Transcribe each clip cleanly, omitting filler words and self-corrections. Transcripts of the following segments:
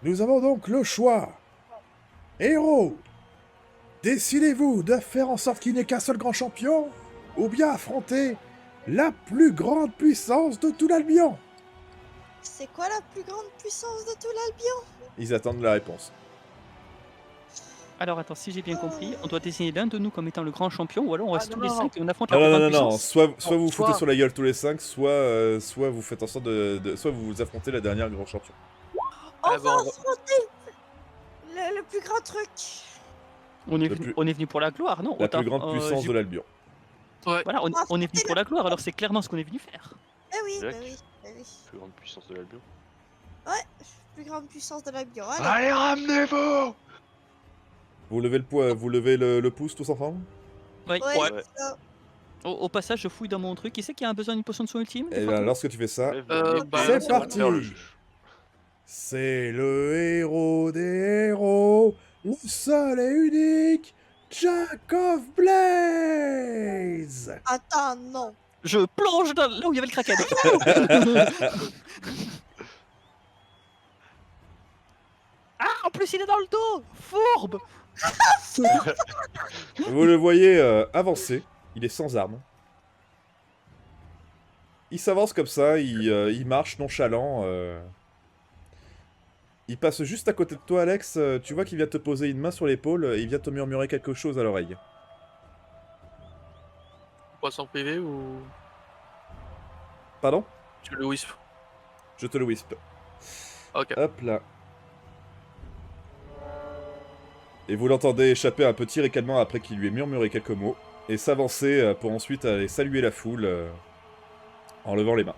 Nous avons donc le choix. Héros, décidez-vous de faire en sorte qu'il n'y ait qu'un seul grand champion, ou bien affronter la plus grande puissance de tout l'Albion. C'est quoi la plus grande puissance de tout l'Albion? Ils attendent la réponse. Alors attends, si j'ai bien compris, on doit désigner l'un de nous comme étant le grand champion, ou alors on reste tous les non. 5 et on affronte la Non, plus non, grande non, non, puissance. soit vous foutez soit- sur la gueule tous les 5, soit vous faites en sorte soit vous affrontez la dernière grand champion. On Ah va bon, affronter le plus grand truc. On est, Le venu, plus- on est venu pour la gloire, non? La Attends, plus grande puissance de l'Albion. Voilà, on est venu affronter pour la gloire, alors c'est clairement ce qu'on est venu faire. Eh oui, bah Jack. oui, bah oui. Plus grande puissance de l'Albion. Plus grande puissance de l'Albion. Allez. Allez, ramenez-vous! Vous levez le poids, vous levez le pouce tous ensemble. Oui. Ouais, Ouais. c'est ça. Au passage, je fouille dans mon truc. Qui c'est qui a besoin d'une potion de soin ultime? Et bien, lorsque tu fais ça, bah, c'est parti. C'est le héros des héros, le seul et unique Jack of Blaze. Attends, non. Je plonge là où il y avait le kraken. Ah, en plus il est dans le dos. Fourbe. Vous le voyez avancer, il est sans armes. Il s'avance comme ça, il marche nonchalant. Il passe juste à côté de toi, Alex. Tu vois qu'il vient te poser une main sur l'épaule et il vient te murmurer quelque chose à l'oreille. Poisson privé ou Pardon? tu le wisp? Je te le whispe. Ok. Hop là. Et vous l'entendez échapper un petit ricanement après qu'il lui ait murmuré quelques mots, et s'avancer pour ensuite aller saluer la foule en levant les mains.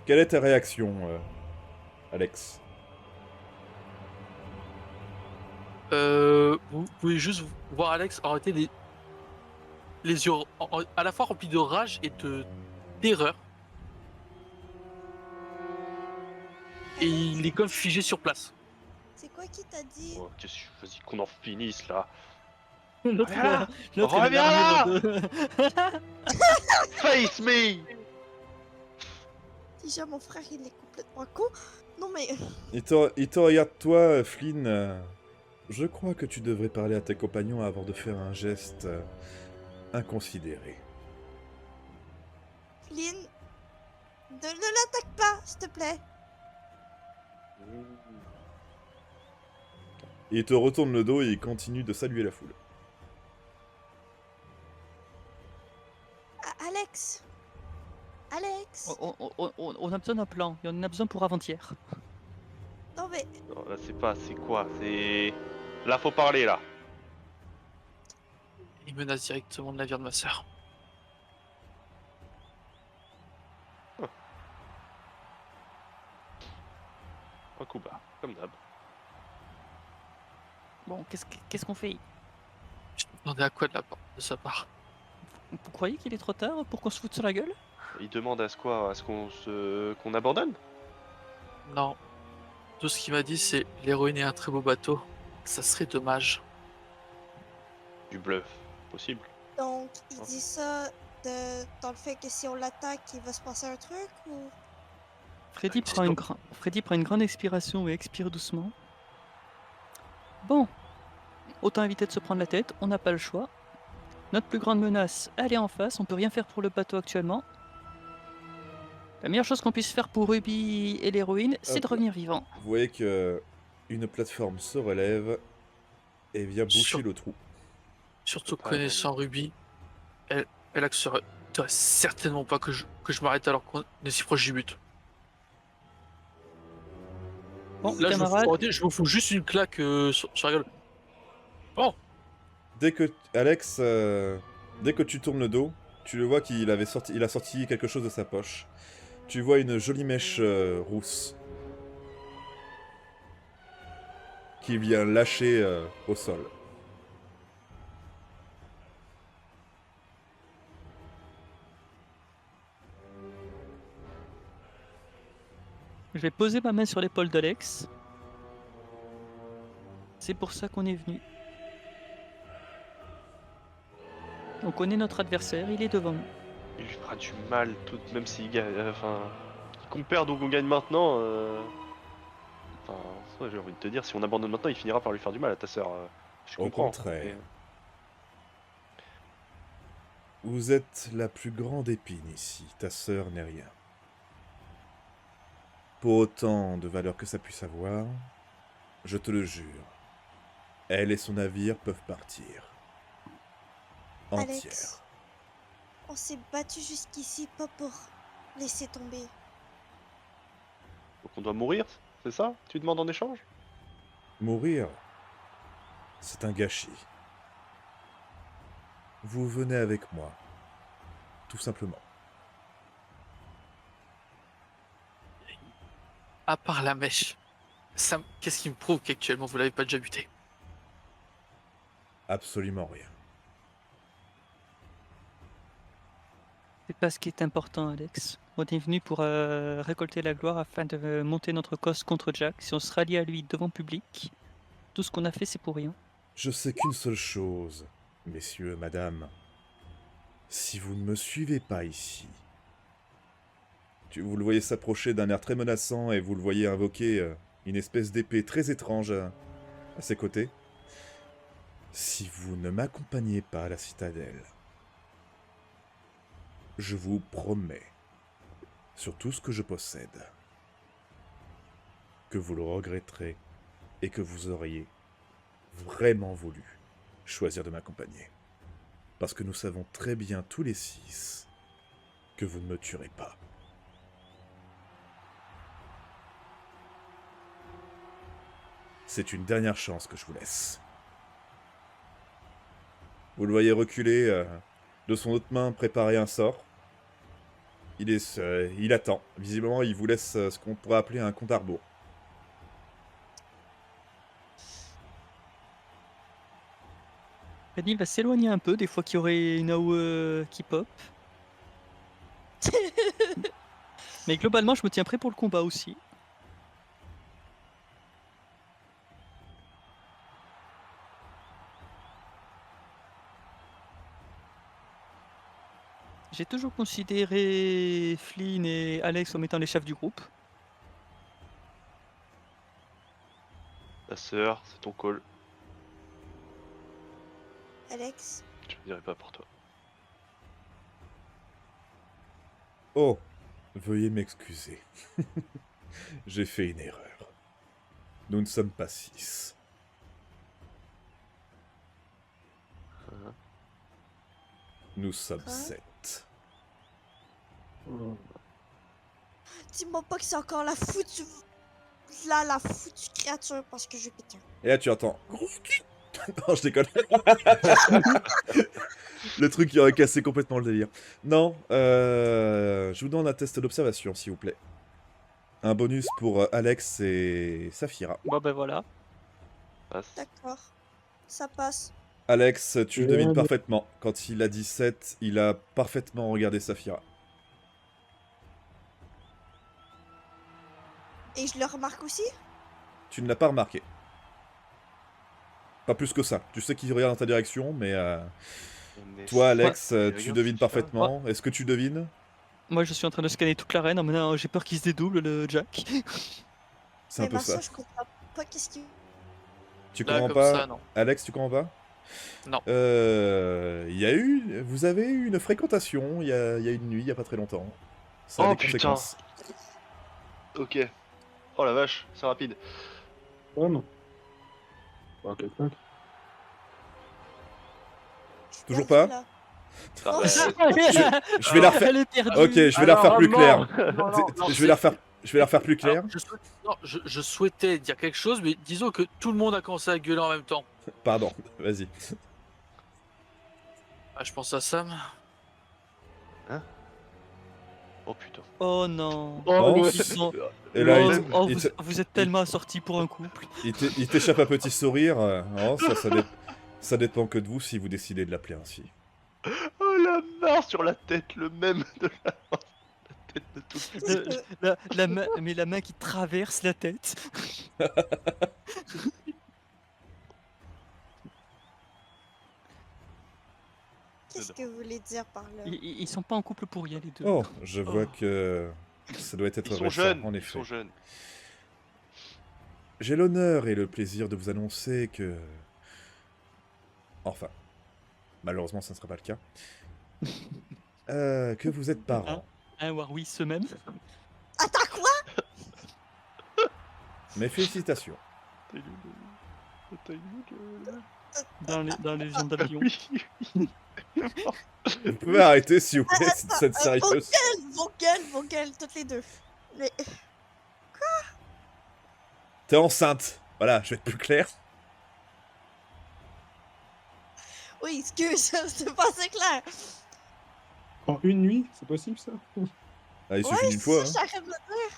Quelle est ta réaction, Alex? Vous pouvez juste voir Alex arrêter les yeux à la fois remplis de rage et de terreur. Et il est comme figé sur place. C'est quoi qui t'a dit? Oh, vas-y, qu'on en finisse là. L'autre, Reviens il a Reviens murmuré là de- Face me! Déjà, mon frère, il est complètement con. Non, mais. Il te regarde toi, Flynn. Je crois que tu devrais parler à tes compagnons avant de faire un geste inconsidéré. Flynn, ne l'attaque pas, s'il te plaît. Il te retourne le dos et il continue de saluer la foule. Alex. Alex. On a besoin d'un plan. Et on en a besoin pour avant-hier. Non, mais. Non, là, c'est quoi? C'est... Là, faut parler, là. Il menace directement le navire de ma sœur. Un coup bas, comme d'hab. Bon, qu'est-ce qu'on fait? Je me demandais à quoi de sa part. Vous croyez qu'il est trop tard pour qu'on se foute sur la gueule? Il demande à ce quoi? À ce qu'on abandonne? Non. Tout ce qu'il m'a dit, c'est l'héroïne est un très beau bateau. Ça serait dommage. Du bluff. Possible. Donc, il dit ça dans le fait que si on l'attaque, il va se passer un truc ou. Freddy c'est prend, donc- Freddy prend une grande expiration et expire doucement. Bon, autant éviter de se prendre la tête, on n'a pas le choix. Notre plus grande menace, elle est en face, on peut rien faire pour le bateau actuellement. La meilleure chose qu'on puisse faire pour Ruby et l'héroïne, c'est de Hop. revenir vivant. Vous voyez que une plateforme se relève et vient boucher Sur- le trou. Surtout Pas connaissant Ruby, elle accepterait certainement pas que je m'arrête alors qu'on est si proche du but. Bon, Là, camarades, je vous fous juste une claque sur la gueule. Bon, Dès que Alex, dès que tu tournes le dos, tu le vois qu'il a sorti quelque chose de sa poche. Tu vois une jolie mèche rousse qui vient lâcher au sol. je vais poser ma main sur l'épaule d'Alex. C'est pour ça qu'on est venu. On connaît notre adversaire, il est devant nous. Il lui fera du mal, tout, même s'il gagne. Enfin. Qu'on perde ou qu'on gagne maintenant. Enfin, ouais, j'ai envie de te dire, si on abandonne maintenant, il finira par lui faire du mal à ta sœur. Je Au comprends. contraire. Vous êtes la plus grande épine ici. Ta sœur n'est rien. Pour autant de valeur que ça puisse avoir, je te le jure, elle et son navire peuvent partir. Entière. Alex, on s'est battu jusqu'ici pas pour laisser tomber. Donc on doit mourir, c'est ça? Tu demandes en échange? Mourir, c'est un gâchis. Vous venez avec moi, tout simplement. À part la mèche, qu'est-ce qui me prouve qu'actuellement vous l'avez pas déjà buté? Absolument rien. C'est pas ce qui est important, Alex. On est venu pour récolter la gloire afin de monter notre cause contre Jack. Si on se rallie à lui devant public, tout ce qu'on a fait, c'est pour rien. Je sais qu'une seule chose, messieurs, madame. Si vous ne me suivez pas ici, vous le voyez s'approcher d'un air très menaçant et vous le voyez invoquer une espèce d'épée très étrange à ses côtés. Si vous ne m'accompagnez pas à la citadelle, je vous promets, sur tout ce que je possède, que vous le regretterez et que vous auriez vraiment voulu choisir de m'accompagner. Parce que nous savons très bien tous les 6 que vous ne me tuerez pas. C'est une dernière chance que je vous laisse. Vous le voyez reculer, de son autre main préparer un sort. Il attend. Visiblement, il vous laisse ce qu'on pourrait appeler un compte à rebours. Reddy va s'éloigner un peu, des fois qu'il y aurait une AOE qui pop. Mais globalement, je me tiens prêt pour le combat aussi. J'ai toujours considéré Flynn et Alex comme étant les chefs du groupe. Ta sœur, c'est ton call. Alex, Je ne dirai pas pour toi. Oh, veuillez m'excuser. J'ai fait une erreur. Nous ne sommes pas 6. Nous sommes Quoi 7. dis-moi pas que c'est encore la foutue créature parce que je pétais. Et là, tu entends... Non, je déconne. Le truc qui aurait cassé complètement le délire. Non, je vous donne un test d'observation, s'il vous plaît. Un bonus pour Alex et Saphira. Bon ben voilà. Passe. D'accord, ça passe. Alex, tu devines parfaitement. Quand il a 17, il a parfaitement regardé Saphira. Et je le remarque aussi? Tu ne l'as pas remarqué. Pas plus que ça. Tu sais qu'il regarde dans ta direction, mais... Toi, Alex, tu devines parfaitement. Est-ce que tu devines? Moi je suis en train de scanner toute l'arène en menant j'ai peur qu'il se dédouble le Jack. C'est un peu ça. Je comprends pas qu'est-ce qui... Tu Là, comprends comme pas ça, non. Alex, tu comprends pas? Non. Vous avez eu une fréquentation il y a une nuit, il y a pas très longtemps. Ça a Oh, des putain. conséquences. Ok. Oh la vache, c'est rapide. Oh non. Pas quelqu'un. Je suis Toujours perdue, pas là. Ah, Oh, bah, Je vais la refaire. Elle est perdue. Ok, je vais la refaire plus claire. non, Je vais la refaire plus claire. Alors, je souhaitais dire quelque chose, mais disons que tout le monde a commencé à gueuler en même temps. Pardon, vas-y. Ah, je pense à Sam. Oh putain. Oh non. Oh, Ils sont- Et là, Oh, il- oh, il, vous êtes tellement assortis pour un couple. il t'échappe un petit sourire. Oh, ça dépend que de vous si vous décidez de l'appeler ainsi. Oh la barre sur la tête, le même de la tête de tout le monde. La main, mais la main qui traverse la tête. Qu'est-ce que vous voulez dire par là? Ils sont pas en couple pour rien les deux. Oh, je vois que ça doit être Ils sont récent, jeunes. en Ils effet. sont jeunes. j'ai l'honneur et le plaisir de vous annoncer que... Enfin, malheureusement, ça ne sera pas le cas. Que vous êtes parents. Un Warwick ce même. Attends, quoi? Mes félicitations. T'as eu Dans les gens d'avion. Oui. Vous pouvez arrêter, s'il vous plaît, cette scène sérieuse. Vos gueules, toutes les deux. Mais T'es enceinte. Voilà, je vais être plus clair. oui, excuse, c'est pas assez clair. En une nuit, c'est possible ça? Ah, il suffit Ouais, d'une c'est fois. ça, Hein. j'arrête de le dire.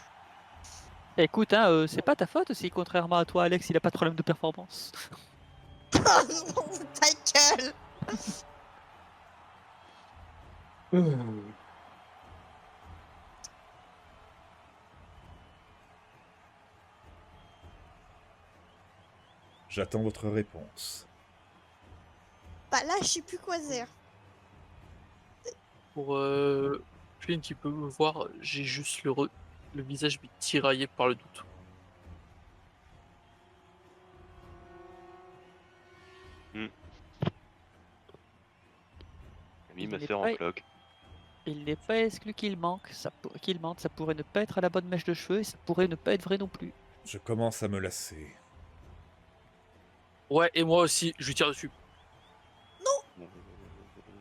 Écoute, hein, c'est pas ta faute si, contrairement à toi, Alex, il a pas de problème de performance. Oh non, ta gueule. J'attends votre réponse. Bah là, je sais plus quoi dire. Pour Flynn qui peut me voir, j'ai juste le visage tiraillé par le doute. J'ai mis Il ma n'est sœur en pas- cloque. Il n'est pas exclu qu'il manque, qu'il mente, ça pourrait ne pas être à la bonne mèche de cheveux et ça pourrait ne pas être vrai non plus. Je commence à me lasser. Ouais, et moi aussi, je lui tire dessus.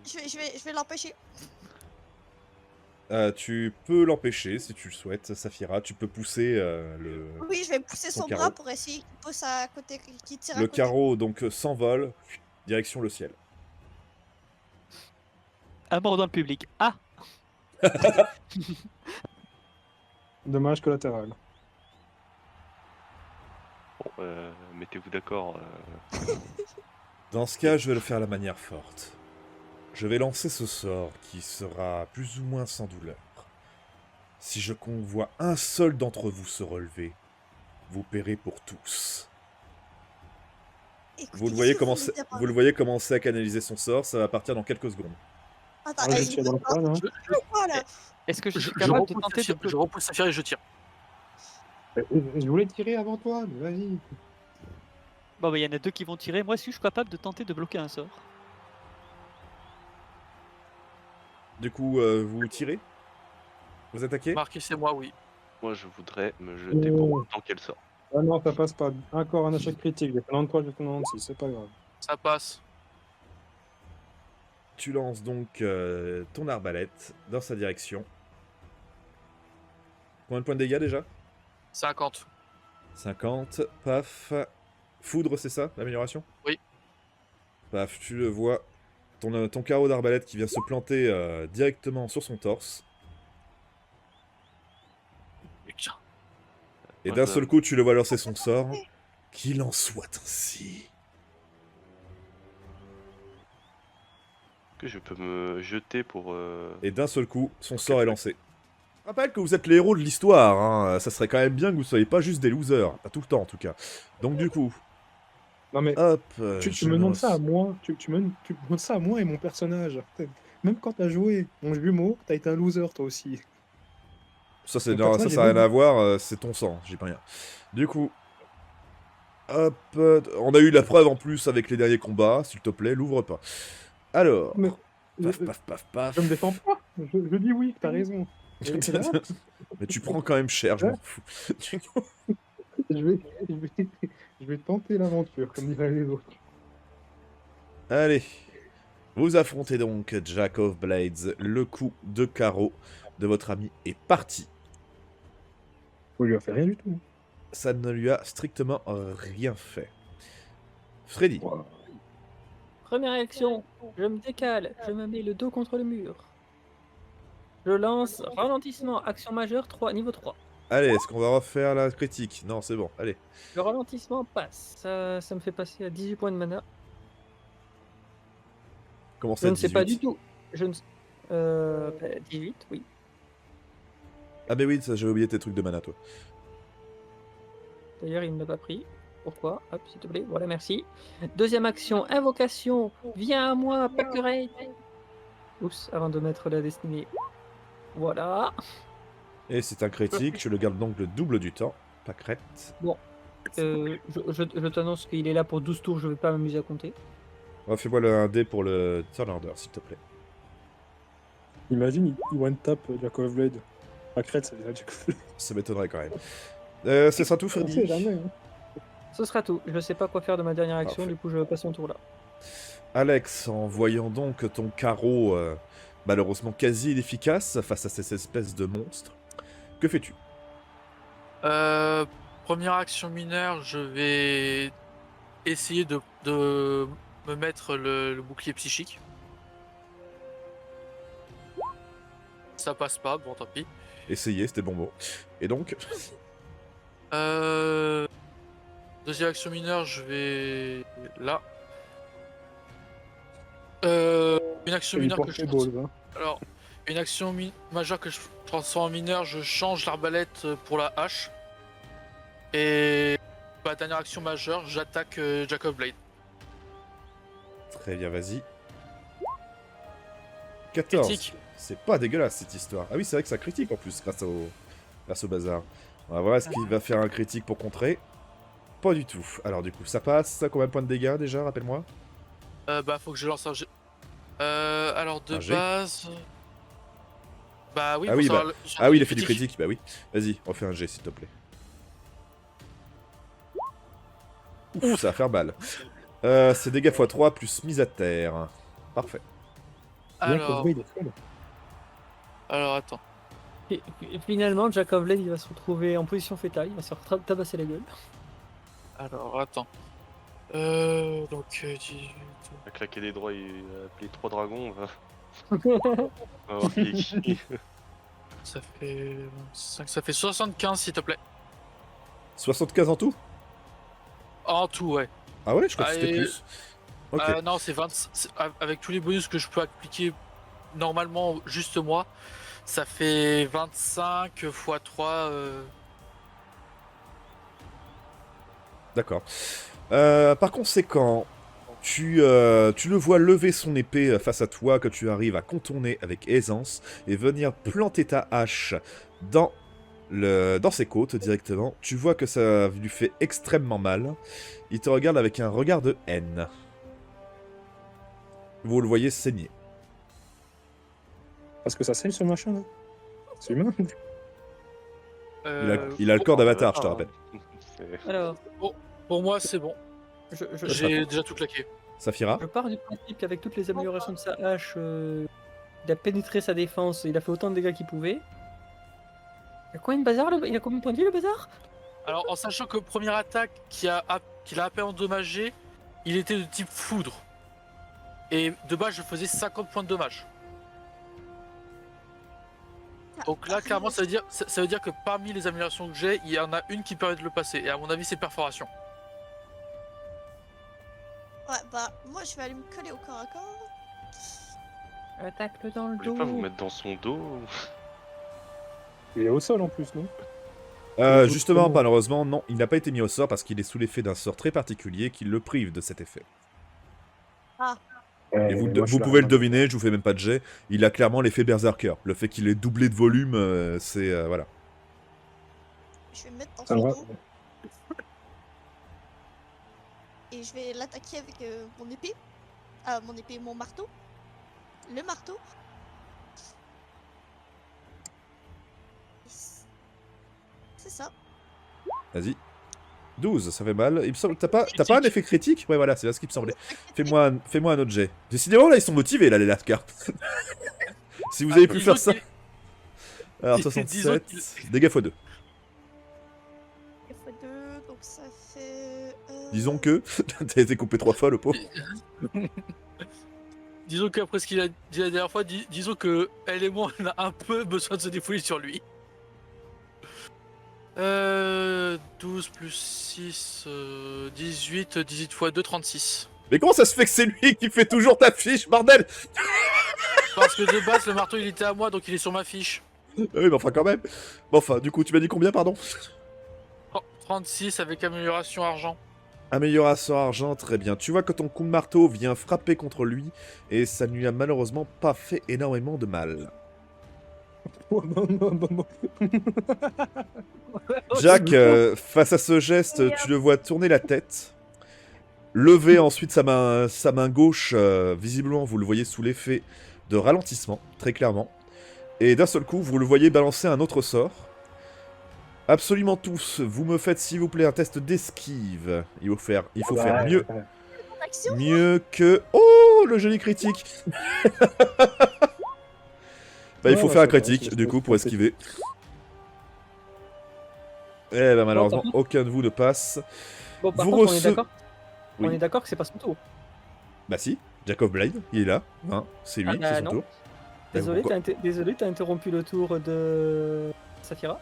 Je vais l'empêcher. Tu peux l'empêcher si tu le souhaites, Saphira. Tu peux pousser Oui, je vais pousser Son son carreau. bras pour essayer qu'il pousse à côté, qu'il tire à le côté. carreau, donc s'envole, direction le ciel. Un mort dans le public. Ah! Dommage collatéral. Bon, mettez-vous d'accord. Dans ce cas, je vais le faire de la manière forte. Je vais lancer ce sort qui sera plus ou moins sans douleur. Si je convois un seul d'entre vous se relever, vous paierez pour tous. Écoutez, Vous le voyez qu'est-ce que commencer, voulez dire par vous le voyez commencer à canaliser son sort, ça va partir dans quelques secondes. là? Attends, Ah, je il tire dans le crâne, hein. quoi là? Est-ce que je Je suis capable de repousse tenter de je repousse Saphira et je tire. Je voulais tirer avant toi, mais vas-y. Bon, bah, il y en a deux qui vont tirer. Moi, si je suis capable de tenter de bloquer un sort. Du coup, vous tirez? Vous attaquez? Marqué, c'est moi, oui. Moi, je voudrais me jeter pour Oh. autant qu'elle sort. Ah non, ça passe pas. Encore un échec critique. J'ai fait 93, j'ai fait 96, c'est pas grave. Ça passe. Tu lances donc ton arbalète dans sa direction. Combien de points de dégâts déjà? 50. 50, paf. Foudre, c'est ça, l'amélioration? Oui. Paf, tu le vois. Ton carreau d'arbalète qui vient se planter directement sur son torse. Putain. Et Ouais, d'un ça- seul coup, tu le vois lancer son sort. Qu'il en soit ainsi. Que je peux me jeter pour. Et d'un seul coup, son sort est lancé. Je rappelle que vous êtes les héros de l'histoire, hein. Ça serait quand même bien que vous soyez pas juste des losers. Pas tout le temps, en tout cas. Donc du coup, Non mais hop... tu je me demandes lance- ça à moi. Tu me demandes ça à moi et mon personnage. Même quand t'as joué mon jumeau, t'as été un loser toi aussi. Ça, c'est Mon non, ça, personnage ça n'a est rien à voir, c'est ton sang, j'y peux rien. Du coup, hop, on a eu la preuve en plus avec les derniers combats, s'il te plaît, l'ouvre pas. Alors, Mais paf, paf, paf, paf. je me défends pas. Je dis oui, t'as raison. Et là, Mais tu prends quand même cher, je m'en fous. je vais tenter l'aventure, comme diraient les autres. Allez, vous affrontez donc Jack of Blades, le coup de carreau de votre ami est parti. Faut lui faire rien du tout. Ça ne lui a strictement rien fait. Freddy, Wow. Première action, je me décale, je me mets le dos contre le mur. Je lance ralentissement, action majeure 3, niveau 3. allez, est-ce qu'on va refaire la critique? Non, c'est bon, allez. Le ralentissement passe, ça me fait passer à 18 points de mana. Comment Je ça, ne sais pas 18? du tout. 18, oui. Ah mais oui, ça, j'ai oublié tes trucs de mana, toi. D'ailleurs, il ne l'a pas pris. Pourquoi? Hop, s'il te plaît. Voilà, merci. Deuxième action, invocation. Viens à moi, Packerate. Oups, avant de mettre la destinée. Voilà. Et c'est un critique, tu le gardes donc le double du temps. Pas crête. Je t'annonce qu'il est là pour 12 tours, je vais pas m'amuser à compter. Fais-moi un dé pour le turn order, s'il te plaît. Imagine, il one-tap Jack of Blade. Pas crête, ça déjà Jack of Blade. Ça m'étonnerait quand même. Ce sera tout, On Freddy. sait jamais, hein. Ce sera tout. Je sais pas quoi faire de ma dernière action, Parfait. du coup je passe mon tour là. Alex, en voyant donc ton carreau malheureusement quasi inefficace face à ces espèces de monstres, que fais-tu? Première action mineure, je vais essayer de me mettre le bouclier psychique. Ça passe pas, bon tant pis. Essayer, c'était le bon mot. Et donc, Deuxième action mineure, je vais là. Une action Il mineure que porte je les balls, hein. Alors, une action majeure que je transforme en mineure, je change l'arbalète pour la hache. Et dernière action majeure, j'attaque Jack of Blade. très bien, vas-y. 14. Critique. C'est pas dégueulasse cette histoire. Ah oui, c'est vrai que ça critique en plus grâce au bazar. On va voir est-ce qu'il va faire un critique pour contrer. Pas du tout. Alors du coup, ça passe. Combien de points de dégâts déjà, rappelle-moi? Faut que je lance un jet. Alors de Un jet base. Bah oui, Ah pour oui, savoir bah- le- Ah oui, il a fait du critique, bah oui. Vas-y, refais un jet s'il te plaît. Ouf, ça va faire mal. C'est dégâts x3 plus mise à terre. Parfait. Jack of Alors, Blade est folle. alors attends. Et finalement, Jack of Blade il va se retrouver en position fétale, il va se faire tabasser la gueule. Alors attends. Donc 18. Il a claqué des droits, il a appelé 3 dragons. On va voir qui est qui. Ça fait 5, ça fait 75 s'il te plaît. 75 en tout? En tout, ouais. Ah ouais, je crois que c'était et- plus. Ok. Non, c'est 20. Avec tous les bonus que je peux appliquer normalement, juste moi, ça fait 25 x 3. D'accord. Par conséquent, tu le vois lever son épée face à toi, que tu arrives à contourner avec aisance et venir planter ta hache dans ses côtes directement. Tu vois que ça lui fait extrêmement mal. Il te regarde avec un regard de haine. Vous le voyez saigner. Parce que ça saigne ce machin là. C'est humain. Il a le corps d'Avatar, je te rappelle. C'est- Alors, Pour moi, c'est bon. J'ai déjà tout claqué. Saphira? je pars du principe qu'avec toutes les améliorations de sa hache, il a pénétré sa défense et il a fait autant de dégâts qu'il pouvait. Il a combien de bazar Il a combien de points de vie le bazar? Alors, en sachant que première attaque qu'il a à peine endommagé, il était de type foudre. Et de base, je faisais 50 points de dommage. Donc là, clairement, ça veut dire que parmi les améliorations que j'ai, il y en a une qui permet de le passer. Et à mon avis, c'est perforation. Ouais, bah, moi, je vais aller me coller au corps à corps. Attaque-le dans le Vous voulez pas vous dos. mettre dans son dos? Il est au sol en plus, non? Justement, malheureusement, non, il n'a pas été mis au sort parce qu'il est sous l'effet d'un sort très particulier qui le prive de cet effet. Et vous, vous pouvez le deviner, je vous fais même pas de jet, il a clairement l'effet Berserker. Le fait qu'il ait doublé de volume, c'est... voilà. Je vais me mettre dans Ça son va. dos et je vais l'attaquer avec mon épée. Mon marteau. Le marteau. C'est ça. Vas-y. 12, ça fait mal. Il me semble... T'as pas un effet critique? Ouais, voilà, c'est ce qui me semblait. Fais-moi un autre jet. Décidément, là, ils sont motivés, là, les Lascar. Si vous avez pu disons faire ça... qu'il- Alors, disons 67, qu'il- dégâts x2. F2, donc ça fait. Disons que... T'as été coupé 3 fois, le pauvre. Disons qu'après ce qu'il a dit la dernière fois, disons que elle et moi, on a un peu besoin de se défouler sur lui. 12 plus 6, 18, 18 x 2, 36. Mais comment ça se fait que c'est lui qui fait toujours ta fiche, bordel? Parce que de base, le marteau, il était à moi, donc il est sur ma fiche. Ah oui, mais enfin, quand même. Bon, enfin, du coup, tu m'as dit combien, pardon? 36 avec amélioration argent. Amélioration argent, très bien. Tu vois que ton coup de marteau vient frapper contre lui, et ça ne lui a malheureusement pas fait énormément de mal. Jack, face à ce geste, tu le vois tourner la tête, lever ensuite sa main gauche, visiblement vous le voyez sous l'effet de ralentissement, très clairement, et d'un seul coup vous le voyez balancer un autre sort. Absolument tous, vous me faites s'il vous plaît un test d'esquive. Il faut faire mieux, Action. mieux que... Oh, le joli critique. Bah, il faut faire un critique, du coup, pour esquiver. Eh ben, malheureusement, contre- aucun de vous ne passe. Bon, par Vous contre, recevez- Oui. on est d'accord que c'est pas son tour. Bah si, Jacob Blade, il est là. Hein, c'est lui, Ah bah c'est son non. tour. Désolé, pourquoi désolé, t'as interrompu le tour de Saphira.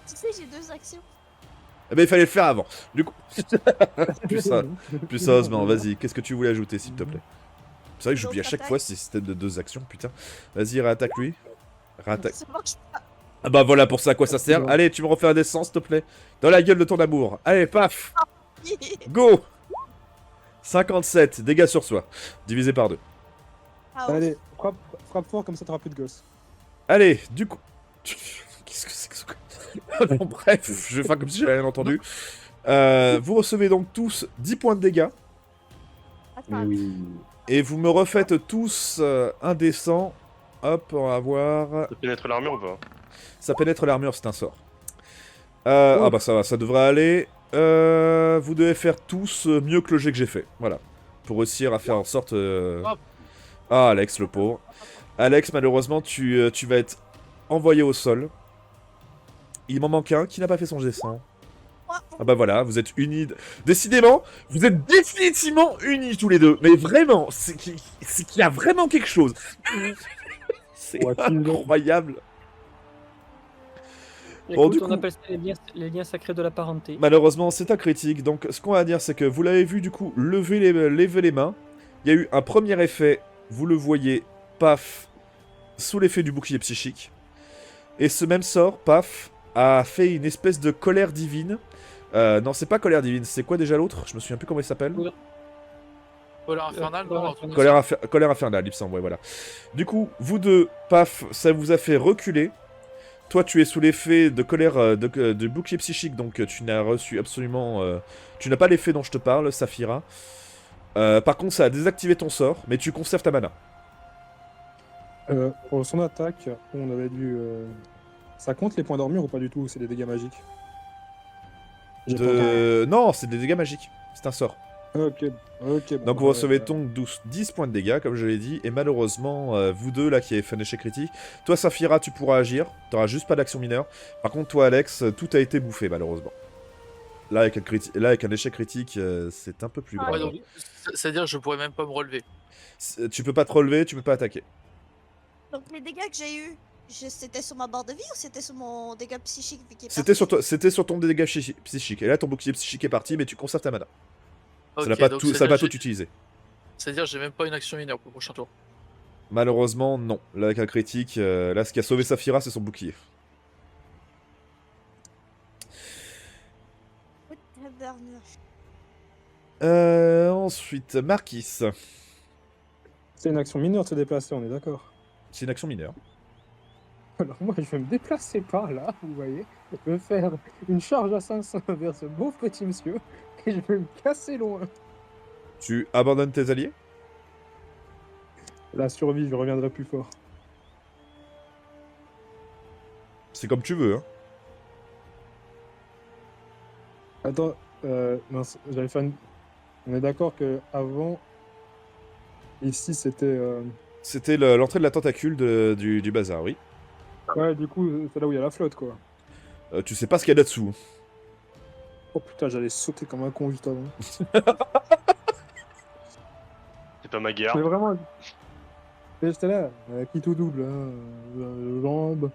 Tu sais, j'ai 2 actions. Eh ben, il fallait le faire avant. Du coup... plus sérieusement, vas-y, qu'est-ce que tu voulais ajouter, s'il te plaît? C'est vrai que j'oublie à chaque Attaque. fois ce système de 2 actions, putain. Vas-y, réattaque lui. Réattaque. Ça marche pas. Ah bah voilà pour ça à quoi ça sert. Non. Allez, tu me refais un descend, s'il te plaît. Dans la gueule de ton amour. Allez, paf. Go. 57, dégâts sur soi. Divisé par 2. Ah, ouais. Allez, frappe fort comme ça t'auras plus de gosses. Allez, du coup... Qu'est-ce que c'est que ce... Bon, bref, je vais faire comme si j'avais rien entendu. Vous recevez donc tous 10 points de dégâts. Attends, oui. Et vous me refaites tous un descend. Hop, on va voir... Ça pénètre l'armure ou pas? Ça pénètre l'armure, c'est un sort. Ah bah ça va, ça devrait aller. Vous devez faire tous mieux que le jet que j'ai fait. Voilà. Pour réussir à faire en sorte... Ah, Alex, le pauvre. Alex, malheureusement, tu vas être envoyé au sol. Il m'en manque un qui n'a pas fait son jet sans. Ah bah voilà, vous êtes unis. Décidément, vous êtes définitivement unis tous les deux. Mais vraiment, c'est qu'il y a vraiment quelque chose. C'est Ouais, incroyable. Bon, Écoute, du on coup- appelle ça les liens sacrés de la parenté. Malheureusement, c'est un critique. Donc, ce qu'on va dire, c'est que vous l'avez vu, du coup, lever les mains. Il y a eu un premier effet. Vous le voyez, paf, sous l'effet du bouclier psychique. Et ce même sort, paf, a fait une espèce de colère divine. Non, c'est pas colère divine. C'est quoi déjà l'autre? Je me souviens plus comment il s'appelle. Colère infernale, non, un truc comme Colère infernale, il me semble, ouais, voilà. Du coup, vous deux, paf, ça vous a fait reculer. Toi, tu es sous l'effet de colère de bouclier psychique, donc tu n'as reçu absolument... tu n'as pas l'effet dont je te parle, Saphira. Par contre, ça a désactivé ton sort, mais tu conserves ta mana. Pour son attaque, on avait dû... Ça compte les points d'armure ou pas du tout? C'est des dégâts magiques. J'ai pas entendu. Non, c'est des dégâts magiques. C'est un sort. Ok, ok. bon, Donc vous recevez donc 10 points de dégâts, comme je l'ai dit, et malheureusement, vous deux là qui avez fait un échec critique, toi Saphira tu pourras agir, t'auras juste pas d'action mineure. Par contre toi Alex, tout a été bouffé malheureusement. Là avec un échec critique, c'est un peu plus grave. Ouais, donc, c'est-à-dire que je pourrais même pas me relever. Tu peux pas te relever, tu peux pas attaquer. Donc les dégâts que j'ai eu, c'était sur ma barre de vie ou c'était sur mon dégât psychique vu qu'il est C'était parti? c'était sur ton dégât psychique, et là ton bouclier psychique est parti, mais tu conserves ta mana. Ok, ça n'a pas donc tout, ça c'est-à-dire va tout j'ai- utiliser. C'est-à-dire que j'ai même pas une action mineure pour le prochain tour. Malheureusement non, là avec un critique, là ce qui a sauvé Saphira c'est son bouclier. Oh, tabarnak. Ensuite, Marquis. C'est une action mineure de se déplacer, on est d'accord. C'est une action mineure. Alors moi, je vais me déplacer par là, vous voyez. Je vais faire une charge à 500 vers ce beau petit monsieur. Et je vais me casser loin. Tu abandonnes tes alliés? La survie, je reviendrai plus fort. C'est comme tu veux, hein. Attends, mince, j'allais faire une... On est d'accord que avant, ici c'était... C'était l'entrée de la tentacule du bazar, oui. Ouais, du coup, c'est là où il y a la flotte, quoi. Tu sais pas ce qu'il y a là-dessous. Oh putain, j'allais sauter comme un con juste avant. C'est pas ma guerre. Mais vraiment... Et j'étais là, qui tout double, hein, jambes...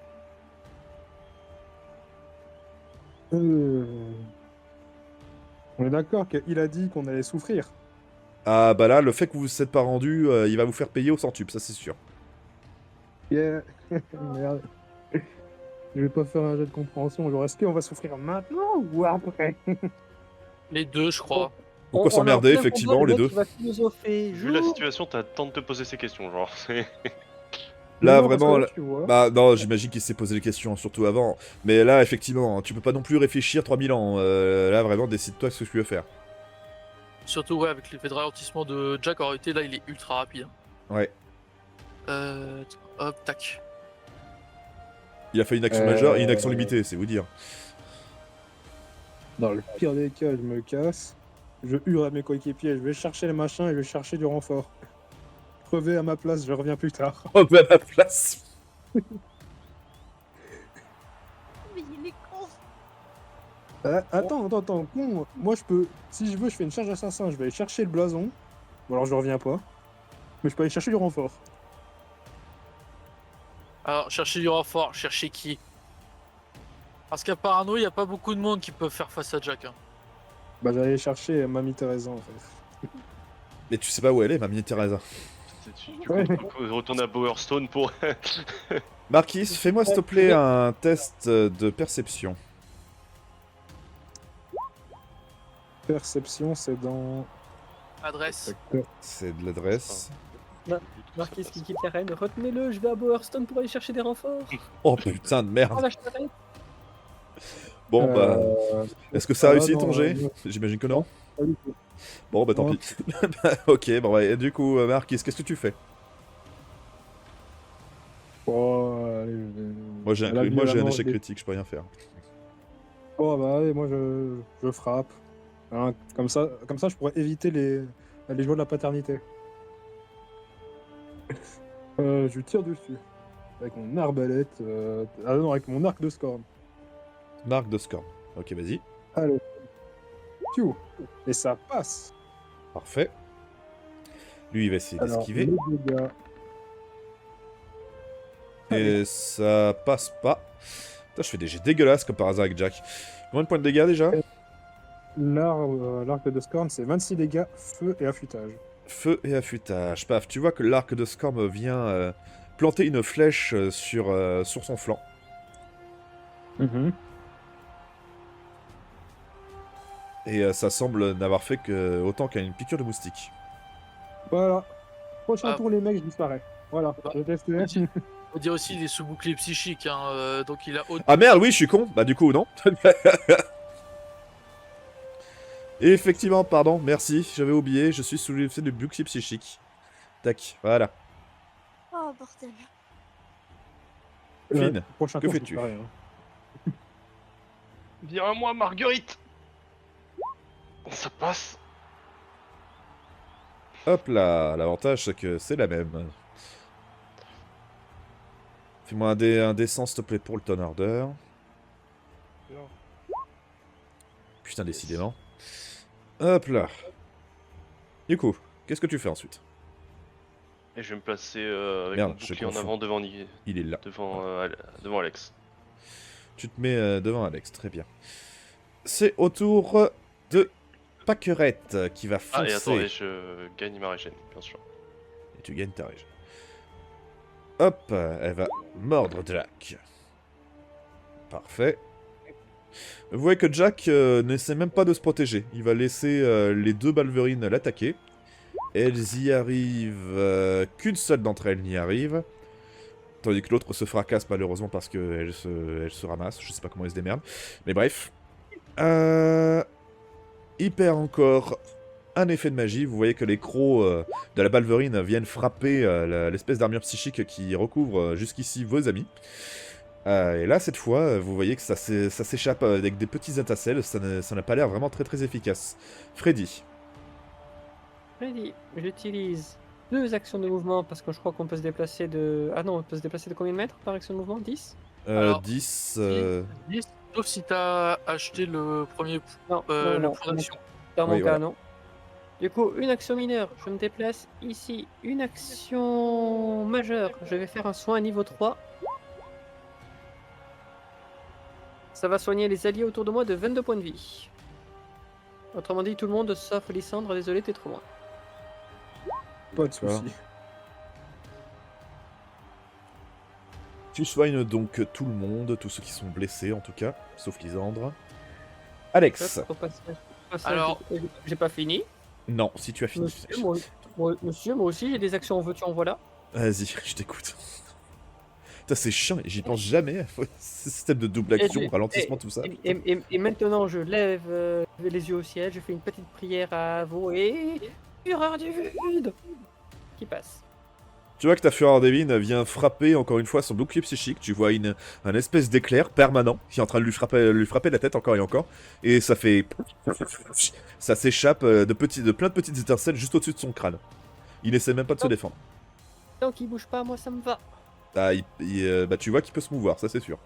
On est d'accord qu'il a dit qu'on allait souffrir. Ah bah là, le fait que vous vous êtes pas rendu, il va vous faire payer au centuple, ça c'est sûr. Yeah. Merde. Je vais pas faire un jet de compréhension, genre est-ce qu'on va souffrir maintenant ou après? Les deux, je crois. Pourquoi On est en s'emmerder, plein effectivement, combat, les le deux. mec, il va philosopher. Vu la situation, t'as le temps de te poser ces questions, genre. Là, Non, parce que vraiment, là, tu vois. bah non, j'imagine qu'il s'est posé les questions, surtout avant. Mais là, effectivement, tu peux pas non plus réfléchir 3000 ans. Là, vraiment, décide-toi ce que tu veux faire. Surtout ouais, avec l'effet de ralentissement de Jack, en réalité, là, il est ultra rapide. Ouais. Hop, tac. Il a fait une action majeure et une action limitée, c'est vous dire. Dans le pire des cas, je me casse. Je hurle à mes coéquipiers, je vais chercher les machins et je vais chercher du renfort. Crevez à ma place, je reviens plus tard. Oh, bah, à ma place. Mais il est con. Attends, con. Moi, je peux. Si je veux, je fais une charge assassin, je vais aller chercher le blason. Ou alors je reviens pas. Mais je peux aller chercher du renfort. Alors, chercher du renfort, chercher qui? Parce qu'à Parano, il n'y a pas beaucoup de monde qui peut faire face à Jack. Hein. Bah, j'allais chercher Mamie Teresa en fait. Mais tu sais pas où elle est, ma mini Teresa. Tu Ouais. retournes à Bowerstone pour. Marquis, fais-moi s'il te plaît un test de perception. Perception, c'est dans. Adresse. C'est de l'adresse. Marquis qui quitte l'arène, retenez-le, je vais à Bowerstone pour aller chercher des renforts. Oh putain de Oh merde. la charrette. Bon bah, est-ce que ça a réussi non, ton jet? non. J'imagine que non. Pas du tout. Bon bah tant Non. pis. Ok, bon bah, et du coup, Marquis, qu'est-ce que tu fais? Oh, allez, Moi j'ai la vie, la un mort, échec des- critique, je peux rien faire. Oh bah allez, moi je frappe. Hein, comme ça, je pourrais éviter les joies de la paternité. Je lui tire dessus. Avec mon arbalète. Ah non, avec mon arc de scorn. Marque de score. Ok, vas-y. Allez. Piou. Et ça passe. Parfait. Lui, il va essayer Alors, d'esquiver. les dégâts. Et ça passe pas. Putain, je fais des jets dégueulasses comme par hasard avec Jack. Combien de points de dégâts déjà? L'arc de scorn, c'est 26 dégâts, feu et affûtage. Feu et affûtage. Paf, tu vois que l'arc de Scorm vient planter une flèche sur son flanc. Et ça semble n'avoir fait que autant qu'une piqûre de moustique. Voilà. Prochain Ah. tour, les mecs, je disparais. Voilà, Bah. j'ai testé. On dit aussi des sous-boucliers psychiques, hein, donc il a haute. Ah merde, oui, je suis con. Bah du coup, non. Effectivement, pardon, merci, j'avais oublié, je suis sous l'effet de bouclier psychique. Tac, voilà. Oh bordel. Finn, Prochain que tour, je fais-tu? disparais, hein. Viens à moi, Marguerite. Ça passe. Hop là, l'avantage c'est que c'est la même. Fais-moi un descend s'il te plaît pour le tonardeur. Putain, décidément. Hop là. Du coup, qu'est-ce que tu fais ensuite? Et je vais me placer avec Merde, mon je bouclier en confonds. avant devant, Il est là. devant Alex. Tu te mets devant Alex, très bien. C'est au tour de Pâquerette qui va Ah, et foncer. attends, et je gagne ma régène, bien sûr. Et tu gagnes ta région. Hop, elle va mordre Jack. Parfait. Vous voyez que Jack n'essaie même pas de se protéger. Il va laisser les deux Balverines l'attaquer. Elles y arrivent... qu'une seule d'entre elles n'y arrive. Tandis que l'autre se fracasse malheureusement parce qu'elle elle se ramasse. Je sais pas comment elle se démerde. Mais bref. Il perd encore un effet de magie. Vous voyez que les crocs de la Balverine viennent frapper l'espèce d'armure psychique qui recouvre jusqu'ici vos amis. Et là, cette fois, vous voyez que ça s'échappe avec des petits étincelles. Ça n'a pas l'air vraiment très très efficace. Freddy. Freddy, j'utilise 2 actions de mouvement parce que je crois qu'on peut se déplacer de. Ah non, on peut se déplacer de combien de mètres par action de mouvement? 10? Alors, 10... 10, sauf si t'as acheté le premier Non, le non, point d'action. dans mon Oui, cas, voilà. non. Du coup, une action mineure, je me déplace ici. Une action majeure, je vais faire un soin à niveau 3. Ça va soigner les alliés autour de moi de 22 points de vie. Autrement dit, tout le monde sauf Lysandre, désolé, t'es trop loin. Pas de Voilà. soucis. Tu soignes donc tout le monde, tous ceux qui sont blessés en tout cas, sauf Lysandre. Alex. Hop, au passage, Alors- j'ai pas fini. Non, si tu as fini. Monsieur, moi aussi j'ai des actions en veux-tu en voilà. Vas-y, je t'écoute. Putain, c'est chiant, j'y pense jamais. Système de double action, Et- ralentissement, tout ça. Et maintenant, je lève les yeux au ciel, je fais une petite prière à vous et fureur du vide qui passe. Tu vois que ta fureur divine vient frapper encore une fois son bouclier psychique. Tu vois un espèce d'éclair permanent qui est en train de lui frapper la tête encore et encore. Et ça fait. Ça s'échappe de plein de petites étincelles juste au-dessus de son crâne. Il n'essaie même pas de se défendre. Tant qu'il bouge pas, moi ça me va. Ah, bah, tu vois qu'il peut se mouvoir, ça c'est sûr.